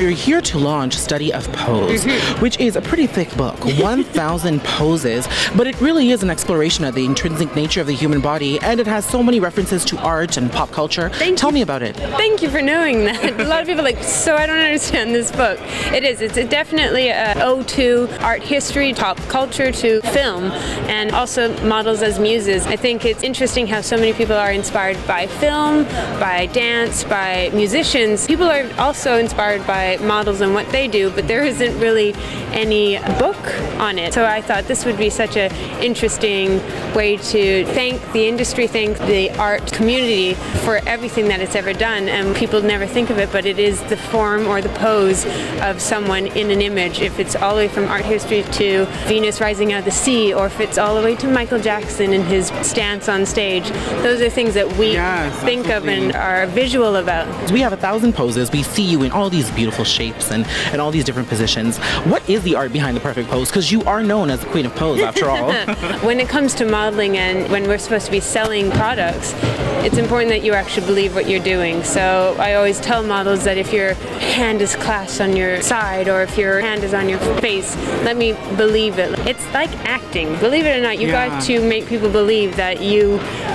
you're here to launch Study of Pose, which is a pretty thick book, 1,000 poses, but it really is an exploration of the intrinsic nature of the human body, and it has so many references to art and pop culture. Tell me about it. Thank you for knowing that. A lot of people are like, so I don't understand this book. It is. It's definitely an ode to art history, pop culture, to film, and also models as muses. I think it's interesting how so many people are inspired by film, by dance, by musicians. People are also inspired by models and what they do, but there isn't really any book on it. So I thought this would be such an interesting way to thank the industry, thank the art community for everything that it's ever done. And people never think of it, but it is the form or the pose of someone in an image. If it's all the way from art history to Venus rising out of the sea, or if it's all the way to Michael Jackson and his stance on stage, those are things that we think of and are visual about. We have 1,000 poses. We see you in all these beautiful shapes and all these different positions. What is the art behind the perfect pose? Because you are known as the queen of pose, after all. When it comes to modeling and when we're supposed to be selling products, it's important that you actually believe what you're doing. So I always tell models that if your hand is clasped on your side or if your hand is on your face, let me believe it. It's like acting. Believe it or not, you got to make people believe that you,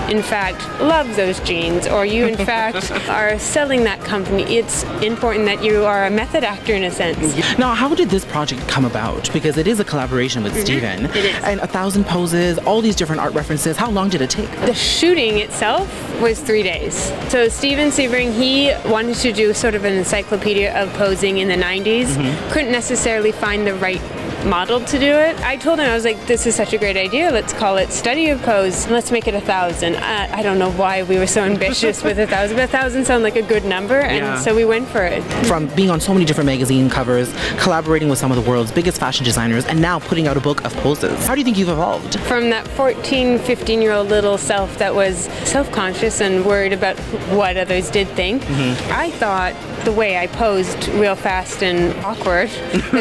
in fact, love those jeans, or you, in fact, are selling that company. It's important that you are a method actor in a sense. Now, how did this project come about? Because it is a collaboration with Steven. It is. And 1,000 poses, all these different art references. How long did it take? The shooting itself was 3 days. So Steven Sebring, he wanted to do sort of an encyclopedia of posing in the 90s. Couldn't necessarily find the right model to do it. I told him, I was like, this is such a great idea. Let's call it Study of Pose. Let's make it 1,000. I don't know why we were so ambitious with 1,000, but 1,000 sounded like a good number, and so we went for it. From being on so many different magazine covers, collaborating with some of the world's biggest fashion designers, and now putting out a book of poses. How do you think you've evolved? From that 14, 15-year-old little self that was self-conscious and worried about what others did think, I thought the way I posed real fast and awkward,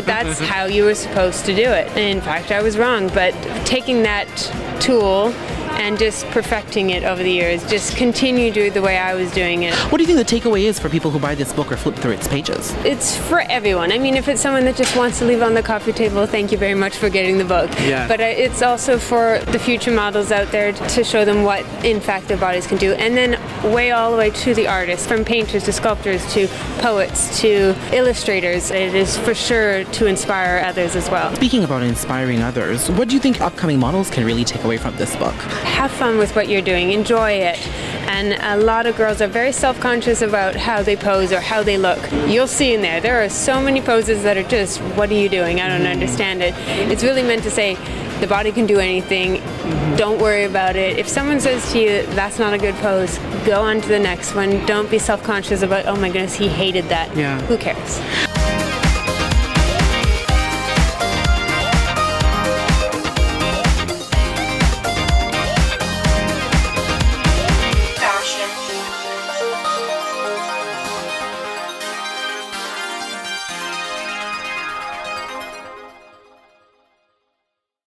that's how you were supposed to do it. And in fact, I was wrong, but taking that tool and just perfecting it over the years, just continue doing the way I was doing it. What do you think the takeaway is for people who buy this book or flip through its pages? It's for everyone. I mean, if it's someone that just wants to leave on the coffee table, thank you very much for getting the book. But it's also for the future models out there to show them what, in fact, their bodies can do. And then way all the way to the artists, from painters to sculptors to poets to illustrators. It is for sure to inspire others as well. Speaking about inspiring others, what do you think upcoming models can really take away from this book? Have fun with what you're doing, enjoy it. And a lot of girls are very self-conscious about how they pose or how they look. You'll see in there are so many poses that are just, what are you doing? I don't understand it. It's really meant to say, the body can do anything. Don't worry about it. If someone says to you, that's not a good pose, go on to the next one. Don't be self-conscious about, oh my goodness, he hated that. Who cares?